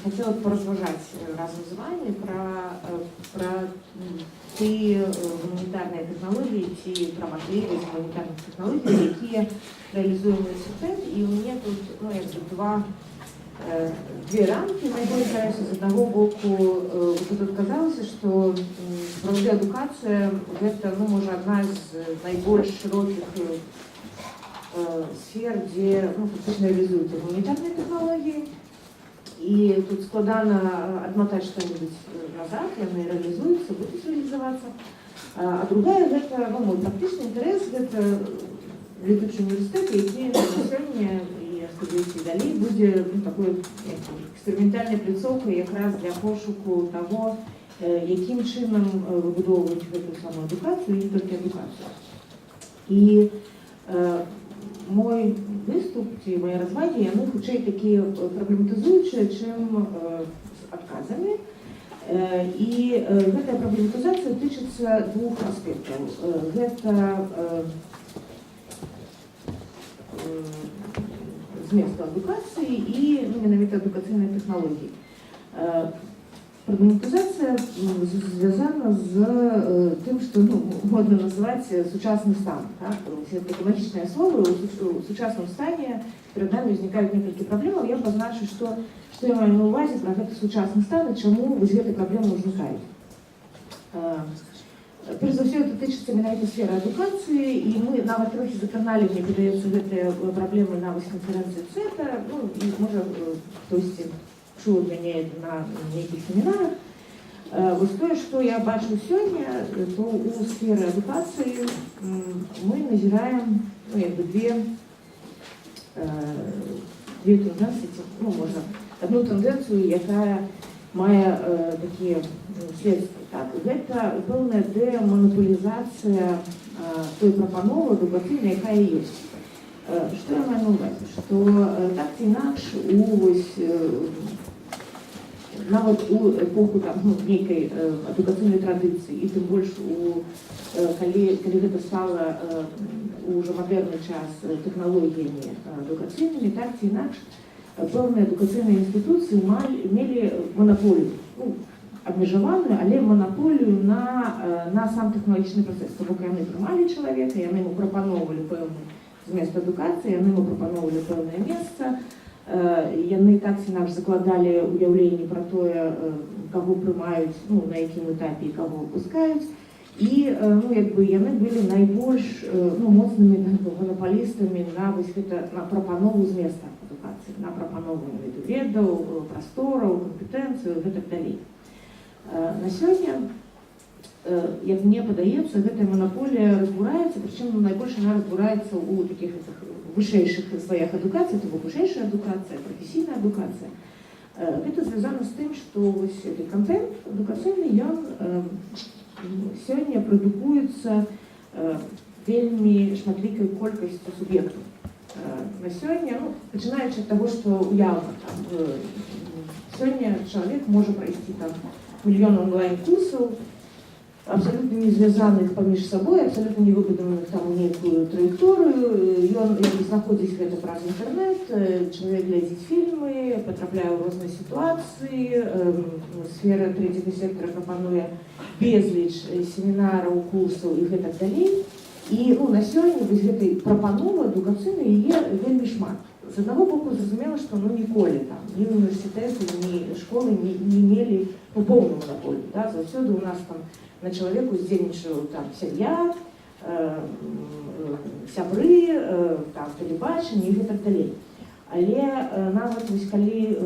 хотела поразважаць разам з вами пра ті гуманітарні технології, ці пра можливість гуманітарних технологій, які реалізує університет. І у мене тут две рамки. Мне кажется, с одного боку, вот тут казалось, что правовая эдукация это, может, одна из наиболее широких сфер, где фактично реализуются гуманитарные технологии. И тут складано отмотать что-нибудь назад, и они реализуются, будут реализоваться. А другая, это мой практичный интерес, это летучий университет, який на сьогодні, і я сподіваюся, і далі буде такою експериментальною пліцовкою якраз для пошуку того, яким чином вибудовувати цю саму едукацію, і не тільки едукацію. І мой виступ, ці мої розваги, вони хоча такі проблематизуючі, чим з отказами. І ця проблематизація тичиться двох аспектів. Це змісту едукації і менавіта едукаційної технології. Проблематизація зв'язана з тим, що модно називати сучасний стан. Це таке магічне слово. У сучасному стані перед нами виникають кілька проблем. Я позначу, що я маю на увазі про цей сучасний стан і чому ці проблеми виникають. Перш за все, это тычется менавіта сфера адукації, і ми нават трохи закраналі, мне падаецца, гэтыя праблемы на конференції ЦЭТа, і, можа, хтосьці чуў ад мяне на нейкіх семінарах. Вось тое, што я бачу сёння, то у сферы адукацыі мы назіраем две тенденції, можна, одну тенденцію, якая мае такія следстві. Гэта пэўная дэманополізацыя той прапановы адукацыйнай, якая ёсць. Што я маю на ўвазе? Што так ці інакш нават у эпоху нейкай адукацыйнай традыцыі, і тым больш калі гэта стала ўжо мадэрны час тэхналогіямі адукацыйнымі, так ці інакш пэўныя адукацыйныя інстытуцыі мелі манаполію, абмежаваную, але манаполію на сам тэхналагічны працэс. То бок яны прымалі чалавека, яны ему прапаноўвалі пэўны змест адукацыі, яны ему прапаноўвалі пэўнае месца, яны так ці інакш закладалі ўяўленні пра тое, каго прымаюць, на якім этапе і каго выпускаюць. І яны былі найбольш моцнымі манапалістамі на прапанову зместа адукацыі, на прапанову ведаў, прастораў, кампетэнцыю і гэтак далей. На сёння, як мне падаецца, гэтая манаполія разбураецца, прычым найбольш она разбураецца ў такіх вышэйшых слаях адукацыі, то бок вышэйшая адукацыя, прафесійная адукацыя. Гэта звязана з тым, што вось гэты контент адукацыйны, ён сёння прадукуецца вельмі шматлікай колькасцю суб'ектаў. На сёння, пачынаючы ад таго, што уяўна, сёння чалавек можа прайсці мільён онлайн-курсаў, абсолютно не звязаных паміж сабой, абсолютно не выбудаваных у нейкую траекторыю. Ён знаходзіць гэта праз інтэрнэт, чалавек глядзіць фільмы, патрапляе ў розныя сітуацыі, сфера трэцяга сектара прапануе безліч семінараў, курсаў і гэтак далей. І на сёння вось гэтай прапановы адукацыйнай яе вельмі шмат. З аднаго боку, зразумела, што ніколі ні універсітэты, ні школы не мелі поўную манаполію. Заўсёды у нас на чалавеку здзейнічаў сям'я, сябры, тэлебачанне і гэтак далей. Але нават вось калі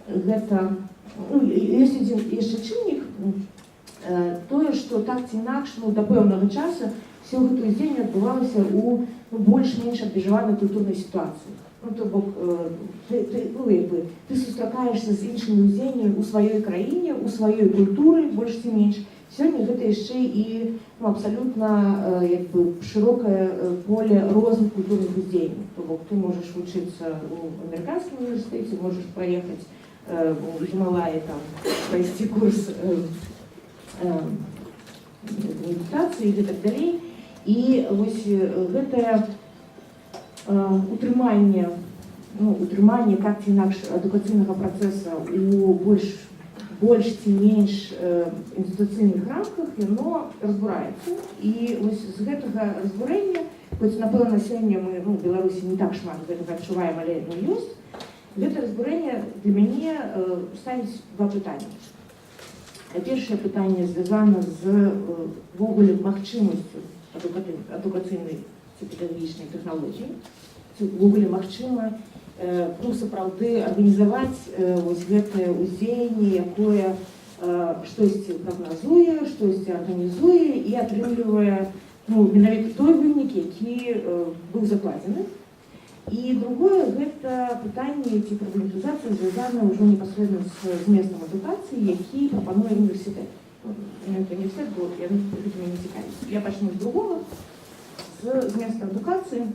гэта ёсць адзін яшчэ чыннік, тое, што так ці інакш да пэўнага часу все гэта ўздзеянне адбывалася ў больш-менш абмежаванай культурнай сітуацыі. То бок, ты сустракаешся з іншымі ўздзеяннямі ў сваёй краіне, у сваёй культуры, больш ці менш. Сёння гэта яшчэ і абсалютна шырокае поле розных культурных уздзеянняў. То бок, ты можаш вучыцца ў амерыканскім універсітэце, можаш праехаць у Гімалаі, прайсці курс медытацыі і гэтак далей. І вось гэтае утрыманне утрыманне так ці інакш адукацыйнага працэса у больш ці менш інстытуцыйных рамках, яно разбураецца. І вось з гэтага разбурэння, хоць, напэўна, сёння мы в Беларусі не так шмат гэтага адчуваем, але яно ёсць, гэта разбурэнне для мяне ставіць два пытанні. Першае пытанне звязана з ввогуле магчымасцю адукацыйнай ці педагагічнай тэхналогіі. Ввогуле магчыма сапраўды арганізаваць вось гэтае ўздзеянне, якое штосьці прагназуе, штосьці арганізуе і атрымлівае менавіта той вынік, які быў закладзены. І другое, гэта пытанне ці праблематызацыя звязана ўжо непасрэдна з зместам адукацыі, які прапануе універсітэт. Універсітэт, бо яны гэтым не цікавяць. Я пачну з другого, з зместа адукацыі.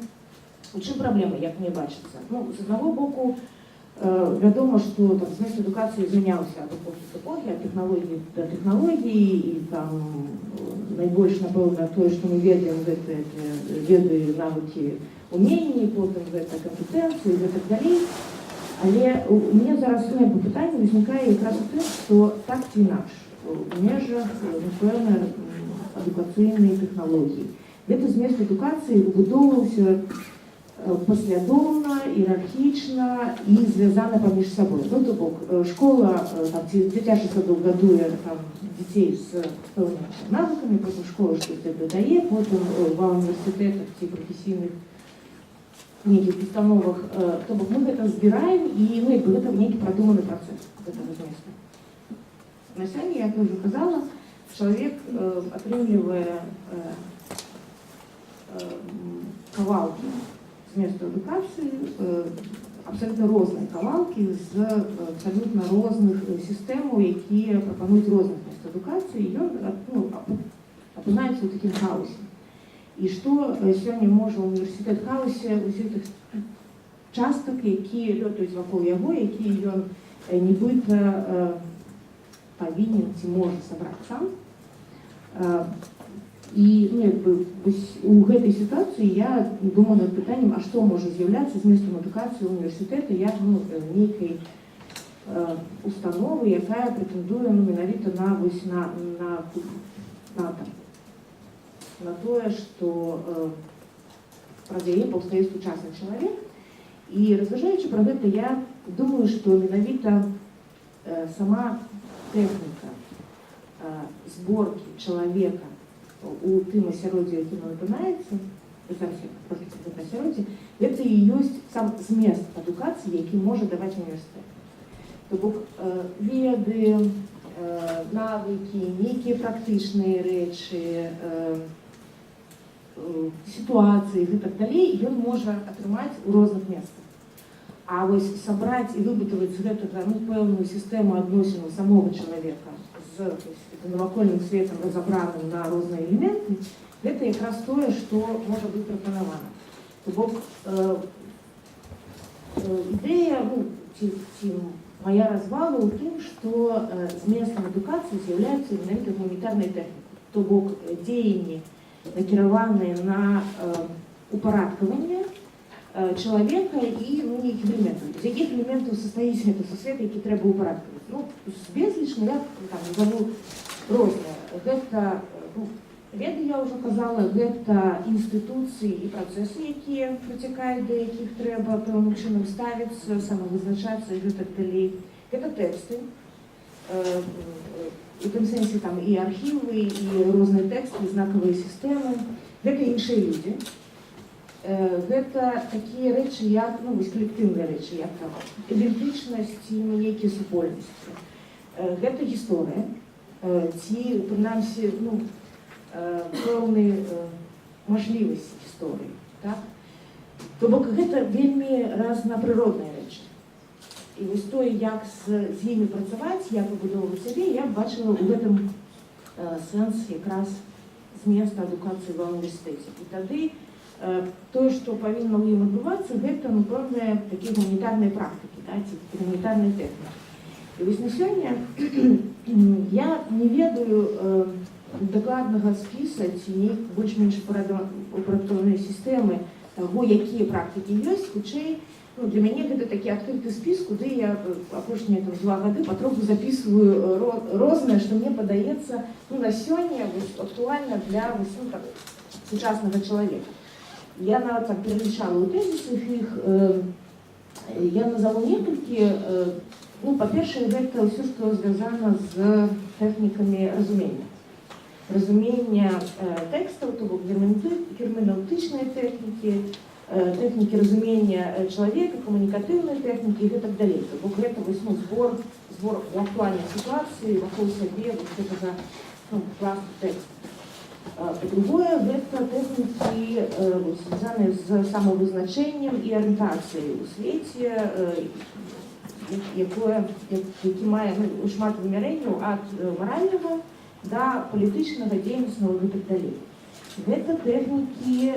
У чым праблема, як мне бачыцца? З аднаго боку, вядома, што змест адукацыі змяняўся ад эпохі да эпохі, ад тэхналогіі да тэхналогіі, і там найбольш, напэўна, тое, што мы ведаем, гэта веды, навыкі, уменні, потым гэта кампетэнцыі і гэтак далей. Але у мяне зараз пытанне ўзнікае якраз у тым, што так ці інакш у межах, напэўна, адукацыйнай тэхналогіі. Гэты змест адукацыі выбудоўваўся паслядоўна, іерархічна і звязана паміж сабой. То бок, школа, дзіцячы садок гадуе дзяцей з пэўнымі навыкамі, потым школа штосьці дадае, потым ва універсітэтах ці прафесійных нейкіх установах. То бок, мы гэта збіраем, і гэта нейкі прадуманы працэс гэтага зместу. На сёння, як я ўжо казала, чалавек атрымлівае кавалкі зместу адукацыі, абсалютна розныя кавалкі з абсалютна розных сістэмаў, якія прапануюць розных змест адукацыі, і ён апынаецца ў такім хаосе. І што сёння можа універсітэт хаосе ўсіх тых частак, якія лётаюць вакол яго, якія ён нібыта павінен ці можа сабраць сам. І у гэтай сітуацыі я думаю над пытаннем, а што можа з'яўляцца зместам адукацыі ўніверсітэта як нейкай установы, якая прэтэндуе менавіта на тое, што праз яе паўстае сучасны чалавек. І разважаючы пра гэта, я думаю, што менавіта сама тэхніка зборкі чалавека у тым асяроддзі, якім ён апынаецца, гэта і ёсць сам змест адукацыі, які можа даваць універсітэт. То бок веды, навыкі, нейкія практычныя рэчы, сітуацыі і гэтак далей ён можа атрымаць у розных месцах. А вось сабраць і выбудаваць з гэтага пэўную сістэму адносінаў самога чалавека з навакольным светам разабраным на розныя элементы, гэта якраз тое, што можа быць прапанавана. То бок ідэя, ці мая развала ў тым, што зместам адукацыі з'яўляецца менавіта гуманітарнай тэхнікай. То бок дзеянні, накіраваныя на упарадкаванне чалавека і нейкіх элементаў. З якіх элементаў састаіць гэта сусвет, які трэба упарадкаваць? Безлічна, я назову розныя. Гэта веды, я ўжо казала, гэта інстытуцыі і працэсы, якія працякаюць, да якіх трэба пэўным чынам ставіцца, самавызначацца і гэтак далей. Гэта тэксты, у тым сэнсе і архівы, і розныя тэксты, знакавыя сістэмы. Гэта іншыя людзі. Гэта такія рэчы, як калектыўныя рэчы, як ідэнтычнасць ці нейкія супольнасці. Гэта гісторыя, ці, прынамсі, пэўныя мажлівасці гісторыі. То бок гэта вельмі разнапрыродныя рэчы. І вось тое, як з імі працаваць, як выбудоўваць сябе, я бачыла ў гэтым сэнс якраз зместа адукацыі ва універсітэце. І тады тое, што павінна ў ім адбывацца, гэта пэўныя такія гуманітарныя практыкі, ці гуманітарныя тэхнікі. І вось на сёння я не ведаю дакладнага спіса ці больш-менш упарадкаванай сістэмы таго, якія практыкі ёсць, хутчэй ну, для мяне гэта такі адкрыты спіс, куды я апошнія 2 гады патроху записываю рознае, што мне падаецца ну, на сёння актуальна для ну, так, сучаснага чалавека. Я нават так пералічала ў тэзісах іх, я назову некалькі. Ну, па-першае, гэта ўсё, што звязана з тэхнікамі разумення. Разумення тэкстаў, то бок герменэўтычныя тэхнікі, тэхнікі разумення чалавека, камунікатыўныя тэхнікі і гэтак далей. То бок гэта ну, збор у актуальнай сітуацыі вакол сябе гэтага ну, пласту тэксту. Па-другое, гэта тэхнікі звязаныя з самавызначэннем і арыентацыяй у свеце, які мае ну, шмат вымярэнняў ад маральнага да палітычнага, дзейнаснага і так далей. Гэта тэхнікі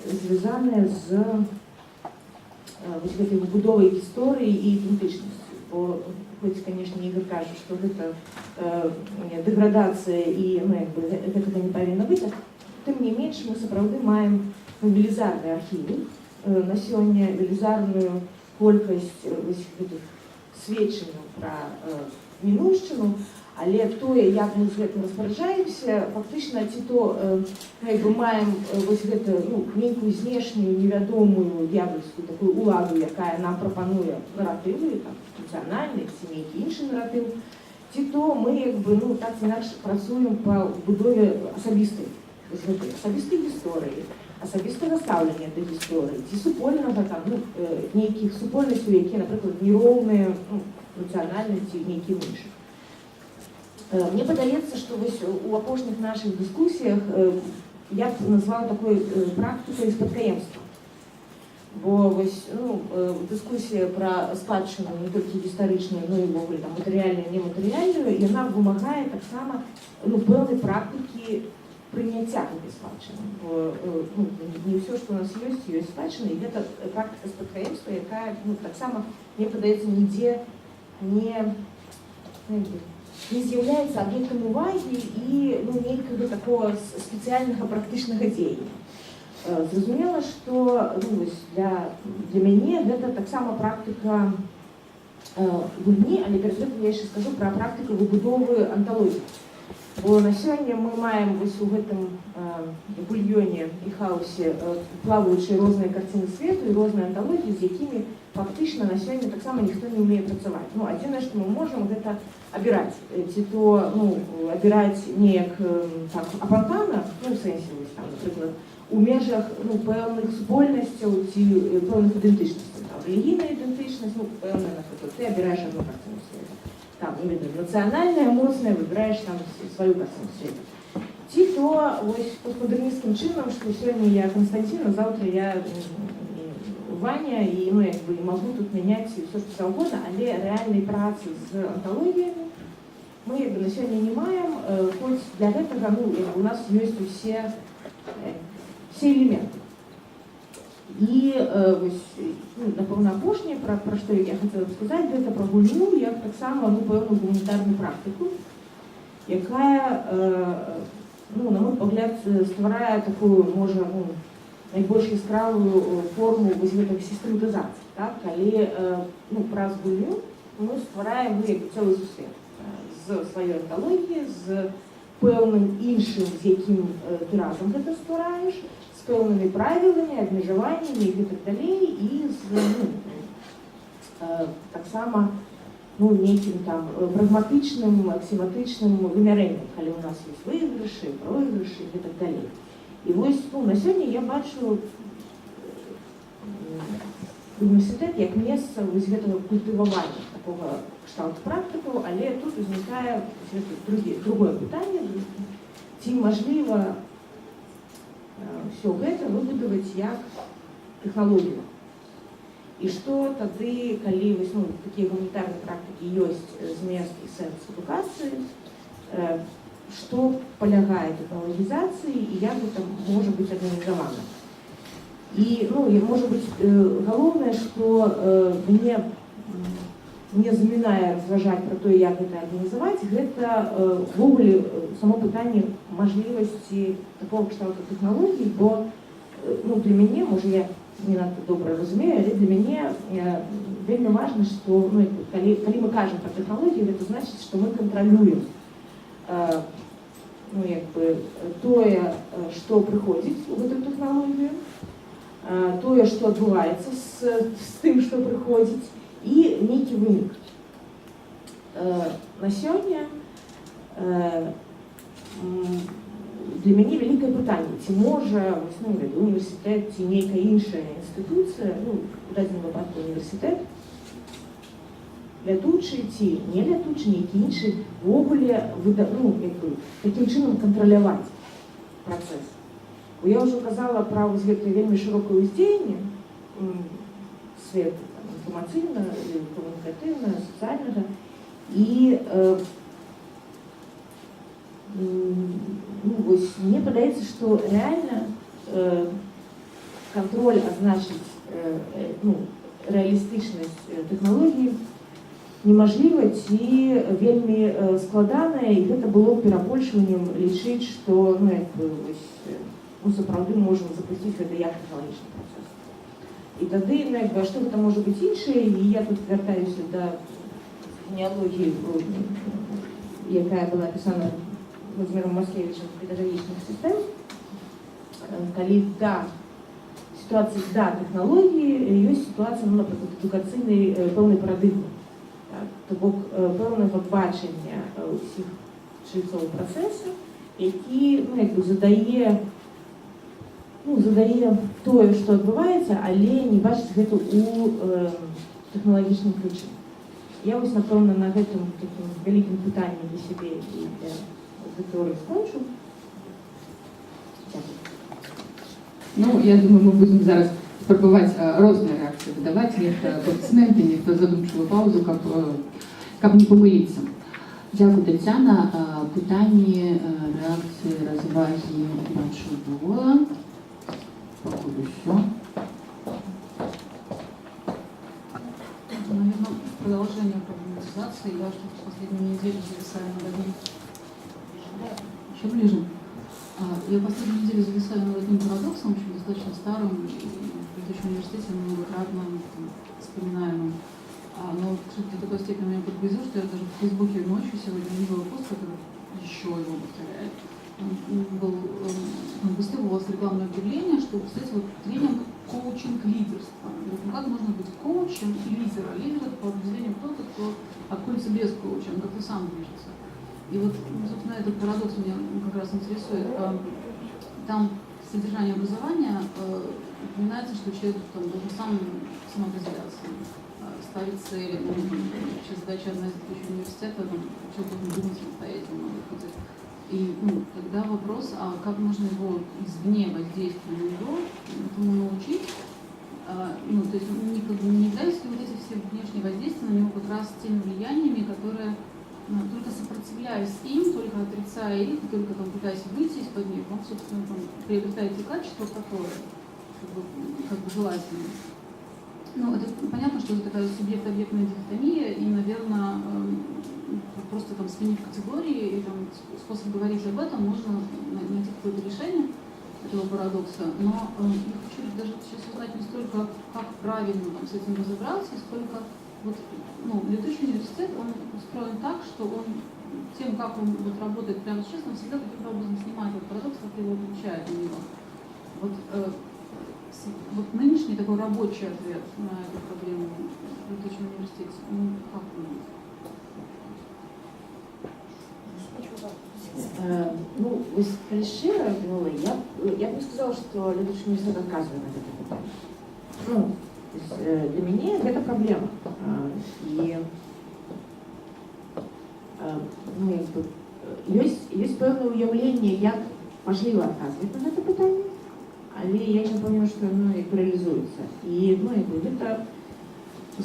звязаныя з гэтай выбудовай гісторыі і ідэнтычнасці. Бо хоць, канешне, Ігор кажа, што гэта дэградацыя і ну, гэтага не павінна быць, тым не менш мы сапраўды маем велізарны архівік на сёння, велізарную колькасць гэтых сведчанняў пра мінуўшчыну, але тое, як мы з гэтым распараджаемся, фактычна ці то маем гэта ну, нейкую знешнюю невядомую д'ябальскую такую уладу, якая нам прапануе наратывы, нацыянальны ці нейкі іншы наратыў, ці то мы ну, так ці інакш працуем па будове асабістай гісторыі, асабістага стаўлення да гісторыі, ці супольнага там, ну, нейкіх супольнасцяў, якія, напрыклад, нероўныя ну, нацыянальнасці нейкім іншым. Мне падаецца, што у апошніх нашых дыскусіях я б назвала такой практыкай спадкаемства. Бо ну, дыскусія пра спадчыну не толькі гістарычную, но і ўвогуле матэрыяльную, нематэрыяльную, яна вымагае таксама ну, пэўнай практыкі прыняцця гэтай спадчыны. Ну, не ўсё, што у нас ёсць спадчына, і гэта практыка спадкаемства, якая ну, таксама, мне падаецца, нідзе не з'яўляецца аб'ектам увагі і ну, нейкага такого спецыяльнага практычнага дзеяння. Зразумела, што ну, для мяне гэта таксама практыка гульні, але перад гэтым я яшчэ скажу пра практыку выбудовы анталогіі. Бо на сёння мы маем у гэтым бульёне і хаосе плаваючыя розныя карціны свету і розныя анталогіі, з якімі фактычна на сёння таксама ніхто не ўмее працаваць. Ну, адзінае, што мы можам гэта абіраць. Ці то ну, абіраць неяк так, апантана, ну, в сэнсе, там, напрыклад, у межах ну, пэўных супольнасцяў ці пэўных ідэнтычнасцяў. Рэлігійная ідэнтычнасць, ну, пэўная, напрыклад, ты абіраеш адну карціну свету. Там, нацыянальная, моцная, выбираеш там сваю карціну свету. Ці то постмадэрнісцкім чынам, што сёння я Константин, а заўтра я Ваня, і ну, як бы, магу тут мяняць все, што заўгодна, але рэальнай працы з анталогіямі мы як бы, на сёння не маем, хоць для гэтага ну, у нас ёсць усе элементы. І ну, напэўна, апошняе, пра што я хацела сказаць, гэта пра гульню, як таксама ну, пэўную гуманітарную практыку, якая, ну, на мой погляд, стварае такую, можа, ну, найбольш яскравую форму гэтай сістэматызацыі, так? Калі ну, праз гульню мы ствараем ну, цэлы сусвет з сваёй анталогіі, з пэўным іншым, з якім ты разам гэта ствараеш, з пэўнымі правіламі, абмежаваннямі і гэтак далей, і з ну, таксама ну, нейкім там прагматычным, аксіоматычным вымярэннем, калі у нас ёсць выйгрышы, пройгрышы і гэтак далей. І вось ну, на сёння я бачу універсітэт як месца гэтага культывавання такога кшталту практыкаў, але тут узнікае другое пытанне, ці мажліва ўсё гэта выбудаваць як тэхналогію. І што тады, калі вось, ну, такія гуманітарныя практыкі ёсць змест і сэнс адукацыі, што палягае тэхналагізацыі і як гэта можа быць арганізавана. І, ну, можа быць, галоўнае, што мне замінае разважаць пра тое, як гэта арганізаваць, гэта ввогуле само пытанне мажлівасці такого кшталту тэхналогій, бо ну, для мяне, можа, я не надта добра разумею, але для мяне вельмі важна, што калі мы кажам пра тэхналогію, гэта значыць, што мы кантралюем тое, што прыходзіць у гэтую тэхналогію, тое, што адбываецца з тым, што прыходзіць, і нейкі вынік. На сёння для мяне вялікае пытанне, ці можа універсітэт ці нейкая іншая інстытуцыя, у дадзеным выпадку універсітэт, лятучы ці не лятучы, нейкі іншы, ввогуле такім чынам кантраляваць працэс. Я ўжо казала пра гэта вельмі шырокае ўздзеянне свету інфармацыйнага, камунікатыўнага, сацыяльнага, і мне падаецца, што рэальна кантроль азначыць рэалістычнасць тэхналогіі немажліва ці вельмі складанае, і гэта было перабольшваннем лічыць, што мы сапраўды можам запусціць гэта як тэхналагічны працэс. І тады, што гэта можа быць іншае, і я тут вяртаюся да генеалогіі, якая была напісана Владимиром Маскевичем педагогічных сістэм, калі сітуацыі тэхналогіі ёсць сітуацыя, напрыклад, адукацыйнай пэўнай парадыгмы. То бок пэўнага бачання ўсіх чальцоў працэсу, які задае тое, што адбываецца, але не бачыць гэта ў тэхналагічным ключы. Я напэўна, на гэтым такім вялікім пытанні для сябе і для аудыторыі скончу. Я думаю, мы будем зараз спрабаваць розныя рэакцыі выдаваць, нехта аплодысменты, нехта задумчывую паузу, каб не памыліцца. Дзякуй, Таццяна. Пытанні, рэакцыі, развагі бачу было. Походу все. Наверное, продолжение проблематизации. Я что-то в последнюю неделю зависаю над одним. Еще ближе. Я последнюю неделю зависаю над одним парадоксом, очень достаточно старым, в предыдущем университете многократно вспоминаемым. Но, к сожалению, до такой степени меня подгрызет, что я даже в Фейсбуке ночью сегодня видела пост, который еще его повторяет. Он выставил рекламное объявление, что, кстати, тренинг коучинг-лидерства. Как можно быть коучем и лидером? Лидер — это по определению кто-то, кто обходится без коуча, он как-то сам движется. И собственно, этот парадокс меня как раз интересует. Там в содержании образования упоминается, что человек должен самоопределяться, ставить цели. Вообще задача одна из задач университета, человек должен думать самостоятельно. И тогда вопрос, а как можно его извне воздействия на него, этому научить? То есть не являются ли вот эти все внешние воздействия на него как раз теми влияниями, которые только сопротивляясь им, только отрицая их, только пытаясь выйти из-под них, он, собственно, приобретает те качества, которые как бы желательны. Это понятно, что это такая субъект-объектная дихотомия, и, наверное, просто сменив категории и способ говорить об этом, можно найти какое-то решение этого парадокса. Но я хочу даже сейчас узнать не столько, как правильно с этим разобраться, сколько летучий университет, он устроен так, что он тем, как он работает прямо сейчас, он всегда каким-то образом снимает этот парадокс, как его отвечает на него. Нынешний такой рабочий ответ на эту проблему в летучем университете, как вы думаете? Шчыра, я б не сказала, што летучы універсітэт адказвае на гэта пытанне. Для мяне гэта праблема. І ёсць пэўнае ўяўленне, як мажліва адказваць на гэта пытанне, але я не памятаю, што рэалізуецца. І гэта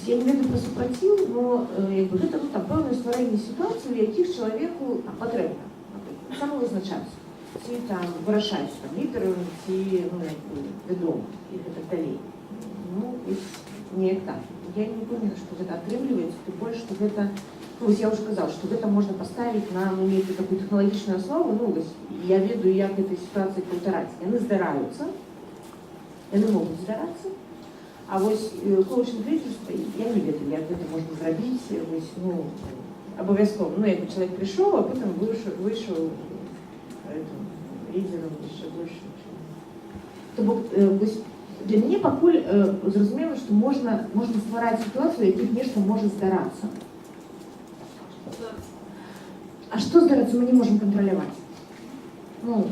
я не ведаю пра супраціў, но гэта пэўнае стварэнне сітуацыі, у якіх чалавеку патрэбна самавызначацца, ці вырашаць лідарам, ці вядома і гэтак далей. Неяк так. Я не думаю, што гэта атрымліваецца, тым больш, што гэта, я ўжо казала, што гэта можна паставіць на нейкую такую тэхналагічную аснову. Я ведаю, як гэтай сітуацыі паўтараць. Яны здараюцца, яны могуць здарацца, А вось коучинг лідерства я не ведаю, як гэта можна зрабіць, вось, ну, абавязкова. Ну, як чалавек прыйшоў, а потым выйшаў лідерам яшчэ больш. То бок, вось, для мяне пакуль зразумела, што можна ствараць сітуацыю, якіх нешта можа здарацца. А што здарацца, мы не можам кантраляваць. Ну,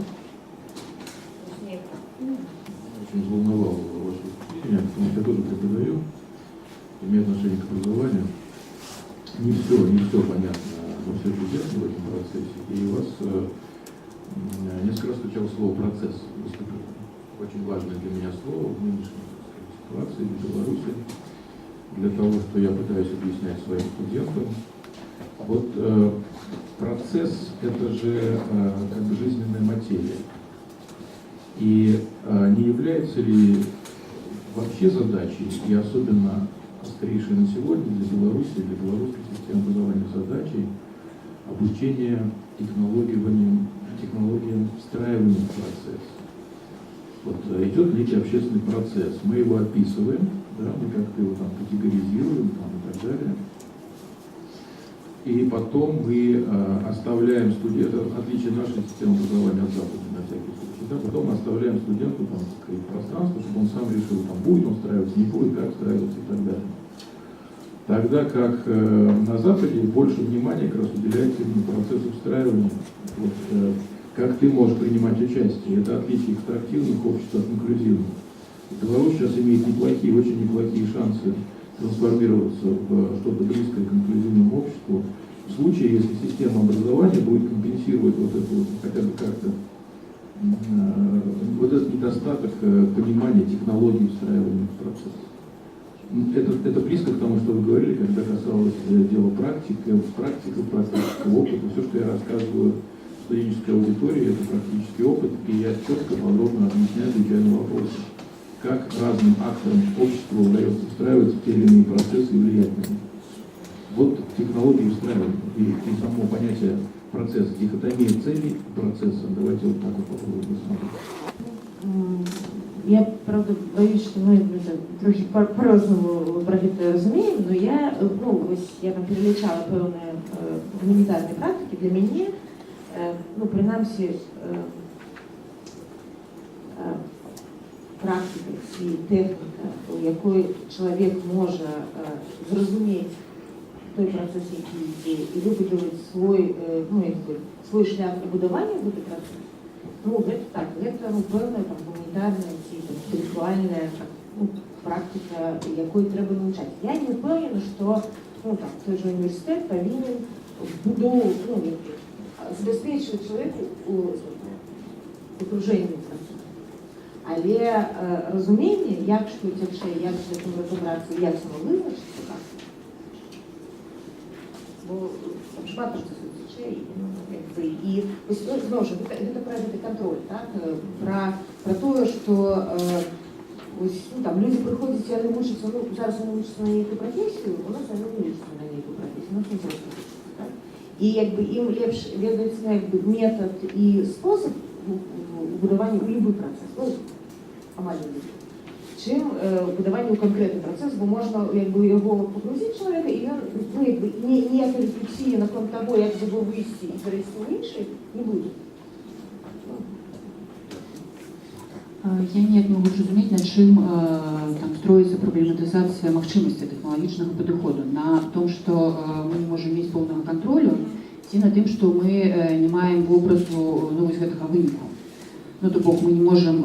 Очень взволновало ваше выступление, потому что я тоже преподаю, имею отношение к образованию. Не все понятно, но все чудесно в этом процессе. И у вас несколько раз звучало слово «процесс» выступления. Очень важное для меня слово в нынешней ситуации в Беларуси, для того, что я пытаюсь объяснять своим студентам. Вот процесс – это же как бы жизненная материя. И не является ли вообще задачей, и особенно острейшей на сегодня для Беларуси, для белорусской системы образования задачей обучение технологиям встраивания в процесс? Вот идет некий общественный процесс, мы его описываем, да, мы как-то его там категоризируем там, и так далее. И потом мы оставляем студенту, отличие нашей системы образования от западной на всякий случай, да, потом мы оставляем студенту там, сказать, пространство, чтобы он сам решил, там, будет он встраиваться, не будет, как встраиваться и так далее. Тогда как на Западе больше внимания как раз уделяется именно процессу встраивания. Вот, как ты можешь принимать участие. Это отличие экстрактивных обществ от инклюзивных. Беларусь сейчас имеет неплохие, очень неплохие шансы трансформироваться в что-то близкое к инклюзивному обществу, в случае, если система образования будет компенсировать вот это вот, хотя бы как-то вот этот недостаток понимания технологий встраивания в процесс. Это близко к тому, что вы говорили, когда касалось дела практического опыта. Все, что я рассказываю студенческой аудитории, это практический опыт, и я четко, подробно объясняю, отвечаю на вопросы, как разным акторам общества удается встраиваться в те или иные процессы и влиять на них. Вот технологии встраивания и само понятие процесса, дихотомия целей процесса. Давайте вот так вот попробуем рассмотреть. Я, правда, боюсь, что мы трохи по-разному про гэта разумеем, но я, ну, я там перелічала пэўныя гуманітарныя практыкі. Для мяне, ну, прынамсі, практика ці тэхніка, у якой чалавек можа зразумець той працэс, які ідзе, і выбудаваць свой, ну, свой шлях пабудавання гэты працэс. Ну, гэта так, гэта, ну, пэўная там гуманітарная ці інтэлектуальная, ну, практика, якой трэба навучаць. Я не ўпэўнена, што, ну, там, той же універсітэт павінен будову, ну, забяспечваць чалавеку у акружэнні працэсу. Але разуменне, як што цячэ, як з гэтым разабрацца, як самавызначыцца, так. Бо там шмат што цячэ, і зноў жа, гэта пра гэты кантроль, так? Пра тое, што ну, там людзі прыходзяць, яны вучацца, ну, зараз яны вучацца на нейкую прафесію, у нас яны не вучацца на нейкую прафесію, у нас не проста вучацца, так? І як бы ім лепш ведаецца як бы метад і спосаб будавання ў любы працэс, ну, амаль любы, чым будаванне ў канкрэтны працэс, бо можна як бы яго пагрузіць чалавека, і ён, ну, як бы ніякай рэфлексіі наконт таго, як з яго выйсці і перайсці ў іншы, не будзе. Я ніяк не можу зрозуміти, на чим там строїться проблематизація можливості технологічного підходу. На тому, що ми не можемо мати повного контролю, ці на тим, що ми не маємо в образу, ну, ось гэтага виніку. Ну, тобто ми не можемо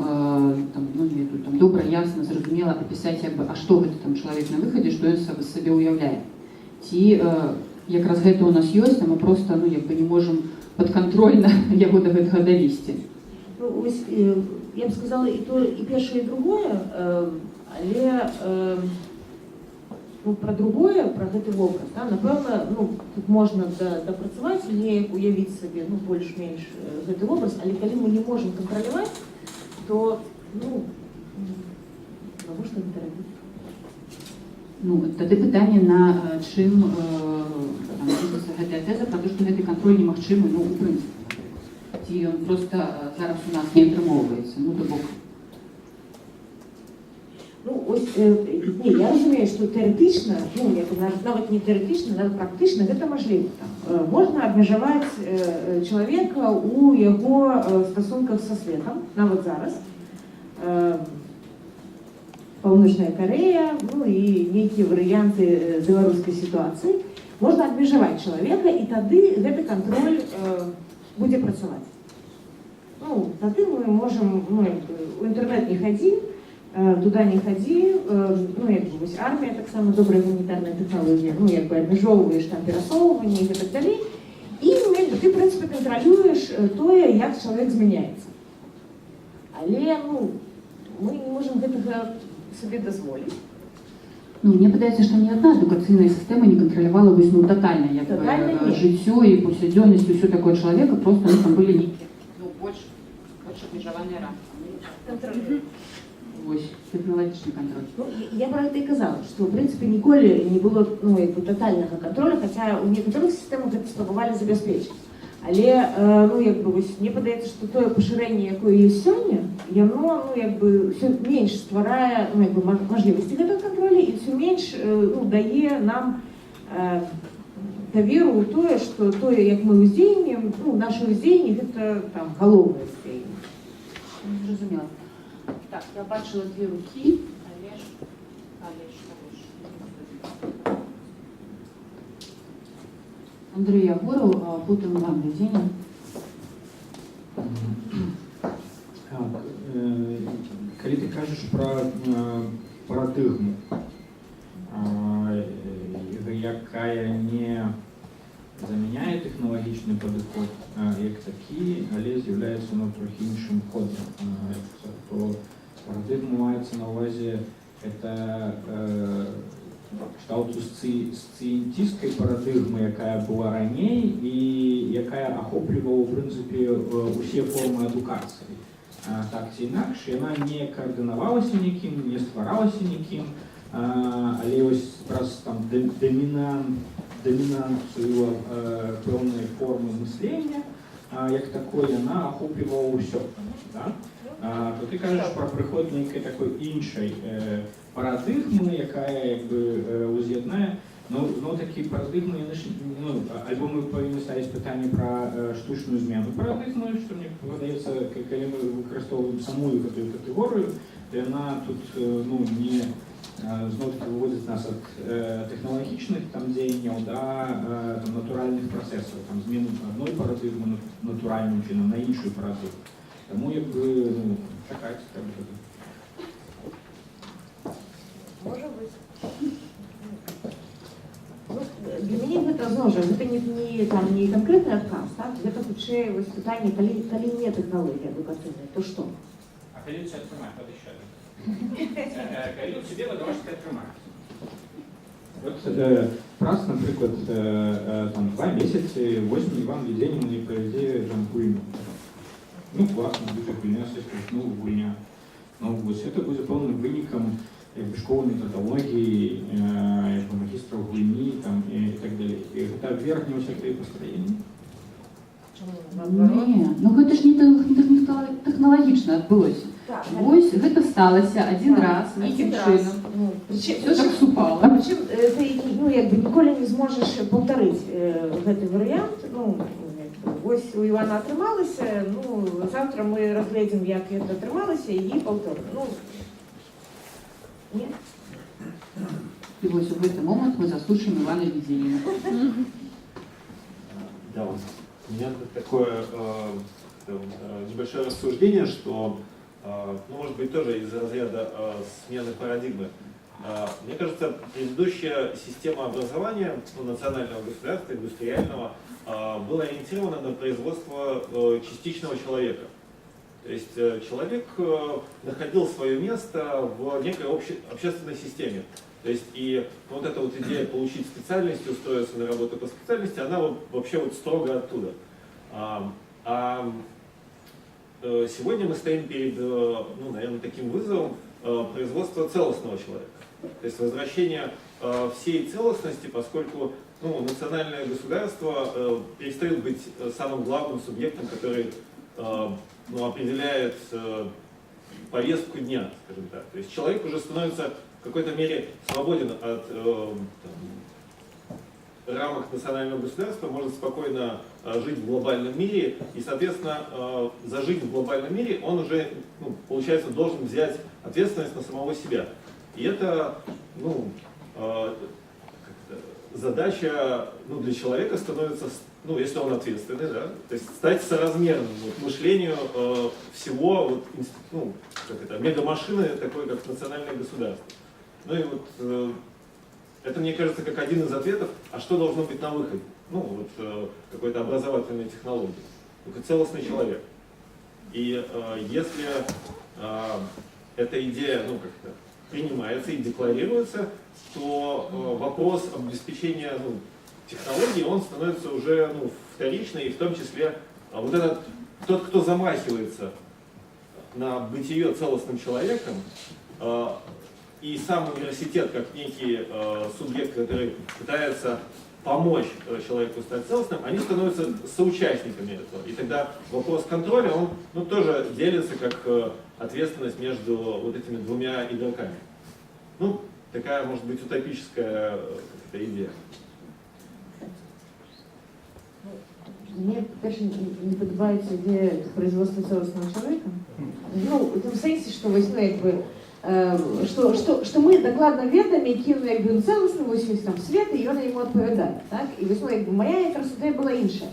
там, ну, там, добре, ясно, зрозуміло описати, якби, а що гэта там чоловік на виході, що він собі уявляє. Ці, якраз гэта у нас є, а ми просто, ну, якби, не можемо підконтрольно його до гэтага довести. Ну, ось, я б сказала і то, і перше, і другое, але ну, про другое, про гэты вобраз, да, напэўна, ну, тут можна дапрацаваць, неяк уявіць сабе, ну, больш-менш гэты вобраз, але калі мы не можам кантраляваць, то, ну, навошта гэта рабіць? Ну, тады пытанне, на чым гэтая тэза, пра то, што гэты кантроль немагчымы, ну, у прынцыпе. Ці ён проста зараз у нас не атрымоўваецца, ну, то бок. Ну, ось, ні, я розумію, що теоретично, ну, навіть не теоретично, навіть практично, це можливо. Можна обмежувати чоловіка у його стосунках зі світом, навіть зараз. Паўночная Корея, ну і нейкія варыянты беларускай сітуацыі. Можна абмежаваць чалавека, і тады гэты кантроль будзе працаваць. Ну, тады мы можам, ну, у інтэрнэт не хадзі, туда не хадзі, ну, як бы, вось армія таксама добрая гуманітарная тэхналогія, ну, як бы абмяжоўваеш там перасоўванне і так далей. І ты, в прынцыпе, кантралюеш тое, як чалавек змяняецца. Але, ну, мы не можам гэтага себе дозволить. Ну, мне падаецца, што ні адна адукацыйная сістэма не кантралявала вось, ну, тотальна, як бы, жыццё і паўсядзённасць, усё такое чалавека, просто ну, там былі нейкія, ну, больш абмежаваныя рамкі. Вось, тэхналагічны кантроль. Ну, я про гэта і казала, што, в прынцыпе, ніколі не было, ну, як бы, тотальнага кантролю, хаця у некаторых сістэмах гэта спрабавалі забяспечыць. Але, ну, як бы, вось, мне падаецца, што тое пашырэнне, якое ёсць сёння, яно, ну, як бы, все менш стварае, ну, як бы, мажлівасці гэтага кантролю і все менш, ну, дае нам даверу ў тое, што тое, як мы ўздзеяннем, ну, нашы ўздзеянні, гэта, там, галоўнае ўздзеянне. Зразумела. Так, я бачила две руки. Олеж, Андрей Ягоров, а потом вам Евгений. Калі ты кажаш пра парадыгму, якая не замяняе тэхналагічны падыход як такі, але з'яўляецца ну, трохі іншым кодам, то парадыгма маецца на ўвазе это кшталту сцыентысцкай парадыгмы, якая была раней і якая ахоплівала ў прынцыпе усе формы адукацыі. Так ці інакш, яна не каардынавалася нікім, не стваралася нікім, але ось праз там домінанцыю пэўнай формы мыслення, як такой, яна ахоплівала ўсё. Да? То ты кажаш пра прыход нейкай такой іншай парадыгмы, якая як бы уз'яднае. Ну, такі парадыгмы, ну, альбо мы павінны ставіць пытанне пра штучную змену парадыгмы, што мне падаецца, калі мы выкарыстоўваем самую гэтую катэгорыю, то яна тут ну, не зноў-такі выводзіць нас ад тэхналагічных там дзеянняў да там, натуральных працэсаў, там змену адной парадыгмы натуральным чынам на іншую парадыгму. Таму як бы ну, чакаць трэба гэта. Можа быць. Для мяне гэта зноў жа, гэта не канкрэтны адказ, так? Гэта хутчэй вось пытанне, калі не тэхналогія адукацыйная, то што? А калі ўсе атрымаць, то ще калі ў цябе выдавашка атрымаць. Вот праз, напрыклад, там 2 месяцы, 8 вам введзеннем не правядзе там гульню. Ну, класна, будзе гульня, ну, гульня. Ну, вось это будзе пэўным вынікам школы методологии, магистров гульни там, и так далее. И это верхнее всякое построение. Не, ну гэта ж не тэхналагічна адбылося. Вось гэта сталася один раз, нейкім чынам. Все так супала. Причем ты ну, як бы, ніколі не зможеш паўтарыць гэты варыянт. Ну, вось у Івана атрымалася, ну, завтра мы разгледзім, як гэта атрымалася, і паўторна. Ну, нет? И вот в этот момент мы заслушаем Ивана Веденина. Да, вот. У меня такое небольшое рассуждение, что, ну, может быть, тоже из разряда смены парадигмы. Мне кажется, предыдущая система образования, ну, национального государства, индустриального, была ориентирована на производство частичного человека. То есть человек находил свое место в некой общественной системе. То есть и вот эта вот идея получить специальность, устроиться на работу по специальности, она вообще вот строго оттуда. Сегодня мы стоим перед, ну, наверное, таким вызовом производства целостного человека. То есть возвращение всей целостности, поскольку ну, национальное государство перестает быть самым главным субъектом, который ну, определяет повестку дня, скажем так. То есть человек уже становится в какой-то мере свободен от рамок национального государства, может спокойно жить в глобальном мире, и, соответственно, за жизнь в глобальном мире он уже, получается, должен взять ответственность на самого себя. И это, задача для человека становится, если он ответственный, да, то есть стать соразмерным мышлению всего, мегамашины, такой как национальное государство. Ну и вот это, мне кажется, как один из ответов, а что должно быть на выходе? Какой-то образовательной технологии. Только целостный человек. И если эта идея, принимается и декларируется, то вопрос обеспечения технологий, он становится уже вторичный, и в том числе тот, кто замахивается на бытие целостным человеком, и сам университет, как некий субъект, который пытается помочь человеку стать целостным, они становятся соучастниками этого. И тогда вопрос контроля, он тоже делится как ответственность между вот этими двумя игроками. Такая, может быть, утопическая идея. Мне, конечно, не подобається ідея производства целостного человека. В том сенсі, что мы докладно ведаем, які целостны, ось там свет, і вона йому відповідає. Так? І моя якраз ідея була інша.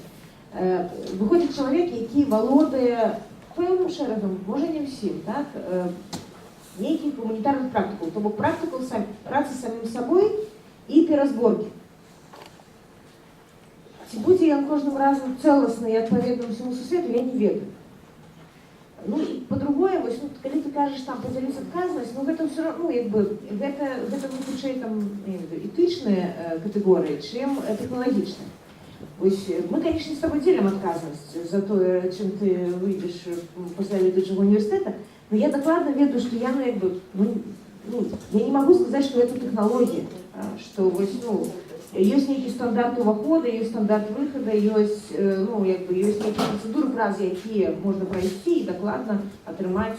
Виходить чоловік, який володає певним шерегом, може не всім, так? Неких гуманітарних практиків, тобто практику праці з самим собою і перезборки. Ці будзе ён кожным разом цэласны і адпаведным всему сусвету, я не ведаю. І по-другое, калі ты кажаш там падзяліць адказнасць, гэта ўсё равно, гэта хутчэй этычныя катэгорыі, чым тэхналагічныя. Мы, конечно, с тобой делим отказность за то, чем ты выйдешь после ведущего университета, но я докладно веду, что я, я не могу сказать, что это технология, что есть некий стандарт увахода, есть стандарт выхода, есть, есть некие процедуры, праз якія можно пройти и докладно отрымать,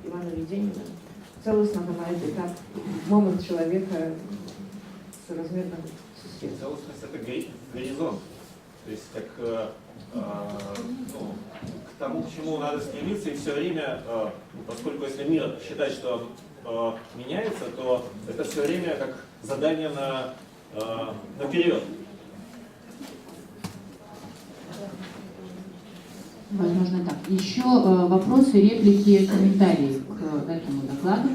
Ивана Веденина, целостно анализе, как момент человека соразмерно системы. Целостность — это горизонт. То есть как к тому, к чему надо стремиться, и все время, поскольку если мир считать, что меняется, то это все время как задание наперед. Возможно, так. Еще вопросы, реплики, комментарии к этому докладу.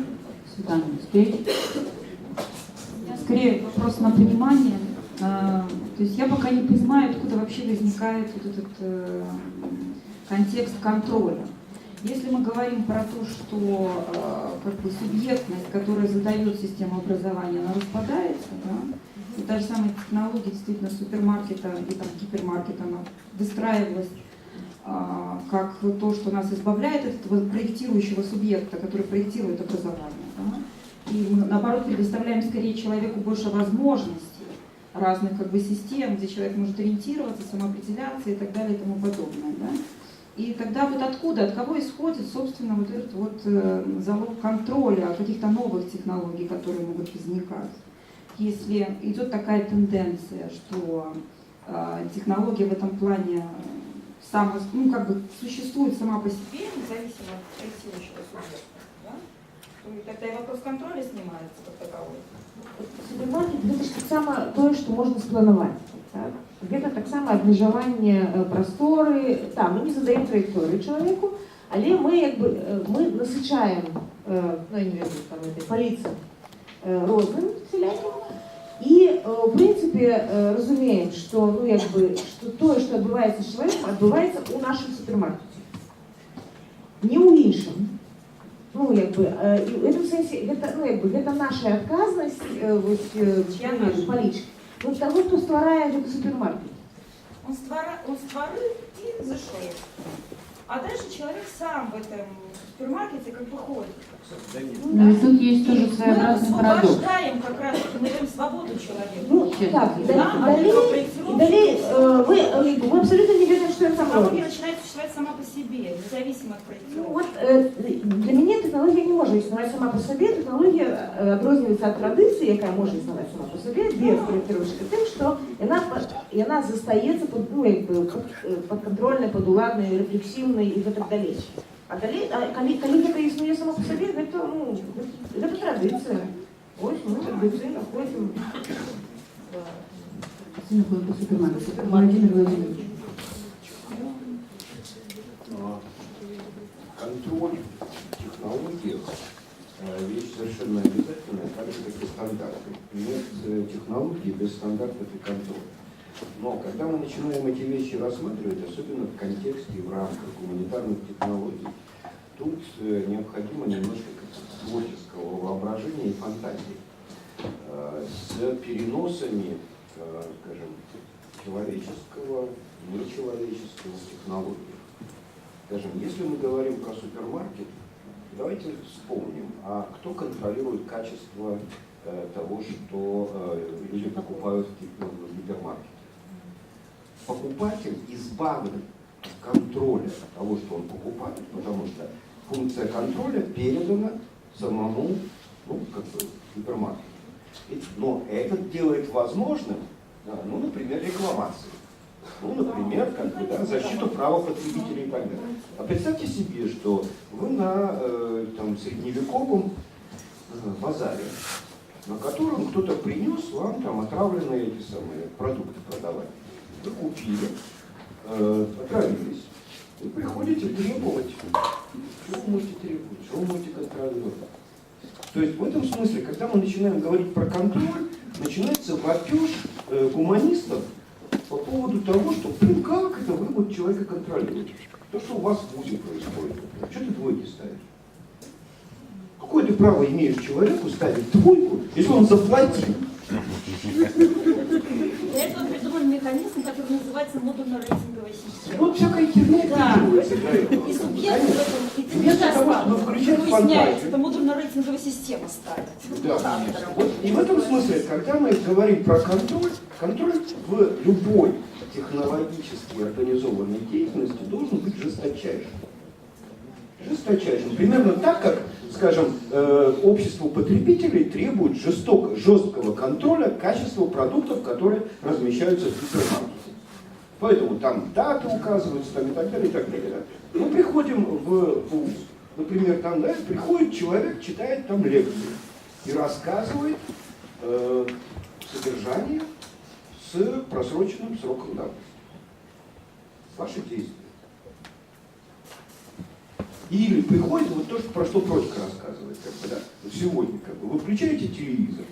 Светлана, успеете? Скорее вопрос на понимание. То есть я пока не понимаю, откуда вообще возникает вот этот контекст контроля. Если мы говорим про то, что субъектность, которая задает систему образования, она распадается, да, и та же самая технология действительно супермаркета и там, гипермаркета, она выстраивалась как то, что нас избавляет от этого проектирующего субъекта, который проектирует образование. Да? И мы, наоборот, предоставляем скорее человеку больше возможностей разных систем, где человек может ориентироваться, самоопределяться и так далее и тому подобное. Да? И тогда откуда, от кого исходит, собственно, этот залог контроля каких-то новых технологий, которые могут возникать. Если идет такая тенденция, что технология в этом плане существует сама по себе, независимо от проектирующего субъекта, да? И тогда и вопрос контроля снимается как таковой. Супермаркет — это ж так само то, что можно спланировать. Гэта таксама абмежаванне прасторы, мы не задаем траекторию человеку, але мы насычаем, я не ведаю, полицию розным всяляким, и в принципе разумеем, что что то, что отбываецца з чалавекам, адбываецца ў нашым супермаркеце. Не ў іншым. І ў гэтым сэнсе гэта наша адказнасць палічкі. Того, хто стварае гэты супермаркет. Он стварыў і зашоў. а дальше человек сам в этом супермаркете как бы ходит. Но и тут есть тоже Мы своеобразный парадокс. освобождаем как раз, мы даем свободу человеку. Ну, так, и далее вы абсолютно не верите, что это Технология самое. начинает существовать сама по себе, независимо от Ну, проектировки. вот для меня технология не может існувати сама по собі. Технологія відрізняється від традиції, яка може існувати сама по собі, без проєктировщика, тим, що вона застається підконтрольною, підуладною, рефлексивною і так далі. А коли гэта існує само по собі, гэта традиція. Ось ми традиції знаходимо. Все находим по супермаркету. Владимир Владимирович. Контроль в технологиях вещь совершенно обязательная, так же, как и стандарты. Нет технологий без стандартов и контроля. Но когда мы начинаем эти вещи рассматривать, особенно в контексте и в рамках гуманитарных технологий, тут необходимо немножко творческого воображения и фантазии с переносами, скажем, человеческого, нечеловеческого технологий. Скажем, если мы говорим про супермаркет, давайте вспомним, а кто контролирует качество того, что люди покупают в гипермаркете? Покупатель избавлен от контроля того, что он покупает, потому что функция контроля передана самому гипермаркету. Но это делает возможным, например, рекламацию. Например, защиту права потребителей и так далее. А представьте себе, что вы на средневековом базаре, на котором кто-то принес вам отравленные эти самые продукты продавать. Вы купили, отравились. Вы приходите требовать. Что вы можете требовать? Что вы можете контролировать? То есть в этом смысле, когда мы начинаем говорить про контроль, начинается вопеж гуманистов по поводу того, что, как это вы вот человека контролируете? То, что у вас в ВУЗе происходит. Что ты двойки ставишь? Какое ты право имеешь человеку ставить двойку, если он заплатил? Для этого придумали механизм, который называется модульно-рейтинговая система. Вот всякая херня Да. делается для этого. И субъект в этом, и ты Вместо того, чтобы включать фантазию. это модульно-рейтинговая система ставит. Да. Вот, и в этом смысле, когда мы говорим про контроль, контроль в любой технологически организованной деятельности должен быть жесточайшим. Жесточайшим. Примерно так, как, скажем, общество потребителей требует жесткого контроля качества продуктов, которые размещаются в гипермаркете. Поэтому там даты указываются там, и так далее, и так далее. Мы приходим в ВУЗ, например, там, приходит человек, читает там лекцию и рассказывает содержание с просроченным сроком давности. Ваши действия. Или приходит вот то, про что Прочка рассказывает, вот сегодня, вы включаете телевизор,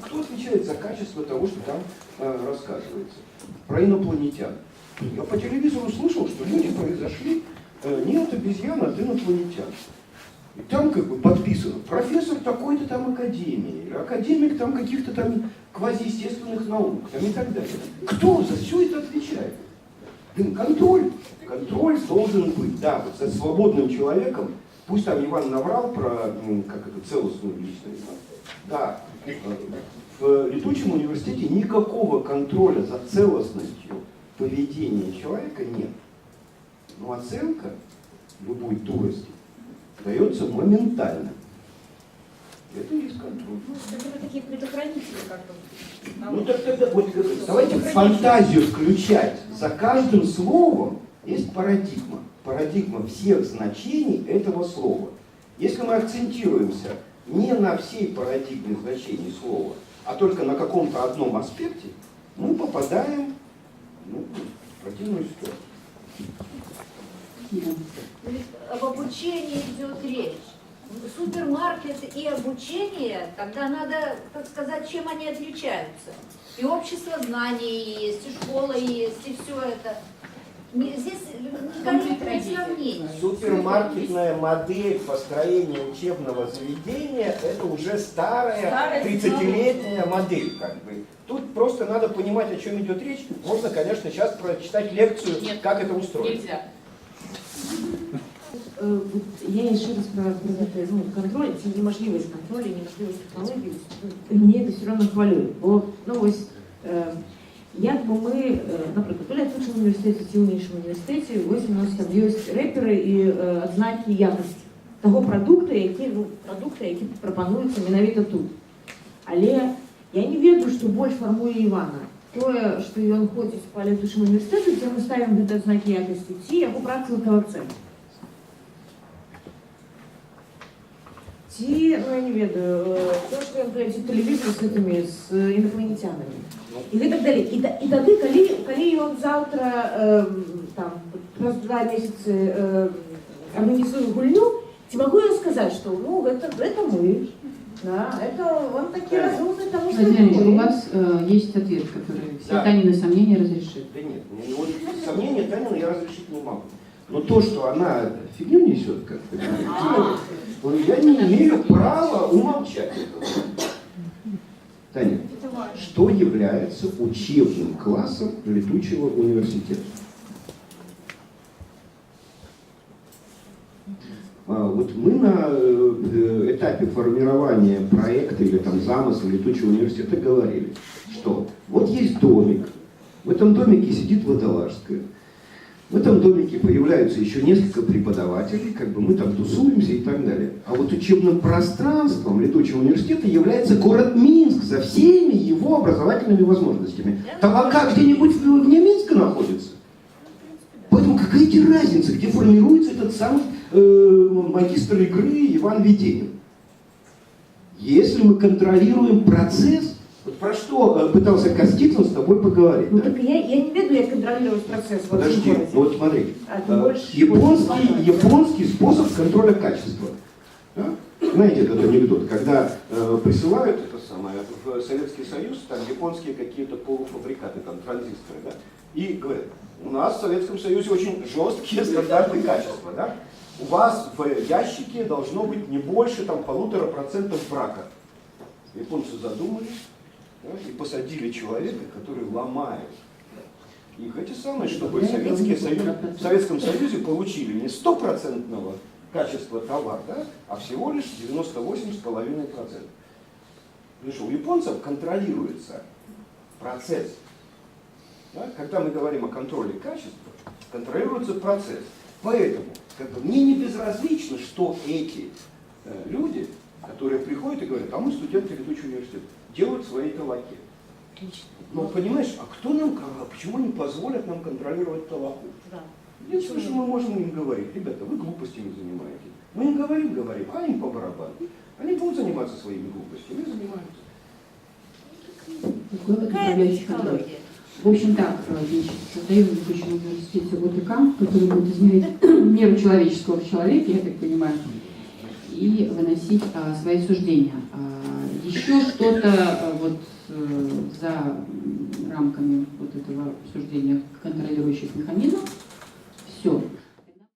кто отвечает за качество того, что там рассказывается? Про инопланетян. Я по телевизору слышал, что люди произошли не от обезьян, а от инопланетян. И там подписано, профессор такой-то там академии, или академик там каких-то там квазиестественных наук, там и так далее. Кто за все это отвечает? Контроль. Контроль должен быть, да, вот со свободным человеком, пусть там Иван наврал про целостную личность, да, в Летучем университете никакого контроля за целостностью поведения человека нет. Но оценка любой дурости дается моментально. Это и есть контроль. Это такие предохранители, как бы. Ну так тогда, вот, давайте фантазию включать. За каждым словом есть парадигма. Парадигма всех значений этого слова. Если мы акцентируемся не на всей парадигме значений слова, а только на каком-то одном аспекте, мы попадаем в противную ситуацию. Об обучении идет речь. Супермаркет и обучение, тогда надо, так сказать, чем они отличаются. И общество знаний есть, и школа есть, и все это. Здесь некорректное сравнение. Супермаркетная модель построения учебного заведения – это уже старая 30-летняя модель. Тут просто надо понимать, о чем идет речь. Можно, конечно, сейчас прочитать лекцию, как это устроено. Нельзя. вот я еще раз про это, ну, контроль, ці неможливість контролю, неможливість технологій, мені це все одно хвилює. Бо, ну, ось, як би ми, наприклад, в летучому університеті, ці в іншому університеті, ось у нас там є репери і ознаки якості того продукту, які пропонуються менавіта тут. Але я не ведаю, што больш фармуе Івана. Тое, што ён ходзіць па летучому універсітету, дзе мы ставім гэта знакі якасці, ці яго праца на ТВЦ. Ці, ну я не ведаю, то, што ён глядзіць тэлевізор з гэтымі, з інапланетянамі. І гэтак далей. І тады, калі ён заўтра, там, праз 2 месяцы арганізуе гульню, ці магу я сказаць, што, ну, гэта мы. Да, это он такие разумные, потому что... Владимир Ильич, у вас есть ответ, который все Танины сомнения разрешит. Да нет, вот сомнения Танина я разрешить не могу. Но то, что она фигню несет, как ты говоришь, я не имею права умолчать этого. Таня, что является учебным классом летучего университета? Вот мы на этапе формирования проекта или там замысла летучего университета говорили, что вот есть домик, в этом домике сидит водолазская, в этом домике появляются еще несколько преподавателей, как бы мы там тусуемся и так далее. А вот учебным пространством летучего университета является город Минск со всеми его образовательными возможностями. Табака где-нибудь вне Минска находится. Поэтому какая разница, где формируется этот самый магистр игры Иван Веденин? Если мы контролируем процесс, вот про что пытался Костицын с тобой поговорить. Ну да? так я не веду, я контролировать процесс. Подожди, вот смотри, японский японский способ контроля качества. Да? Знаете этот анекдот, когда присылают это самое в Советский Союз, там японские какие-то полуфабрикаты, там транзисторы, да, и говорят, у нас в Советском Союзе очень жесткие стандарты качества, да? У вас в ящике должно быть не больше там 1,5% брака. Японцы задумались, да, и посадили человека, который ломает их эти самые, чтобы в Советском Союзе получили не 100% качества товара, да, а всего лишь 98,5%. Потому что у японцев контролируется процесс. Да? Когда мы говорим о контроле качества, контролируется процесс. Поэтому как бы, мне не безразлично, что эти люди, которые приходят и говорят, а мы студенты летучего университета, делают свои талаки. Но понимаешь, а кто нам, почему не позволят нам контролировать талаку? Да. Единственное, что мы можем им говорить, ребята, вы глупостями занимаетесь. Мы им говорим, а им по барабану. Они будут заниматься своими глупостями и занимаются. Какая технология? В общем так, значит, создаем в летучем университете ВТК, который будет измерить меру человеческого в человеке, я так понимаю, и выносить свои суждения. Еще что-то вот за рамками вот этого обсуждения контролирующих механизмов. Все.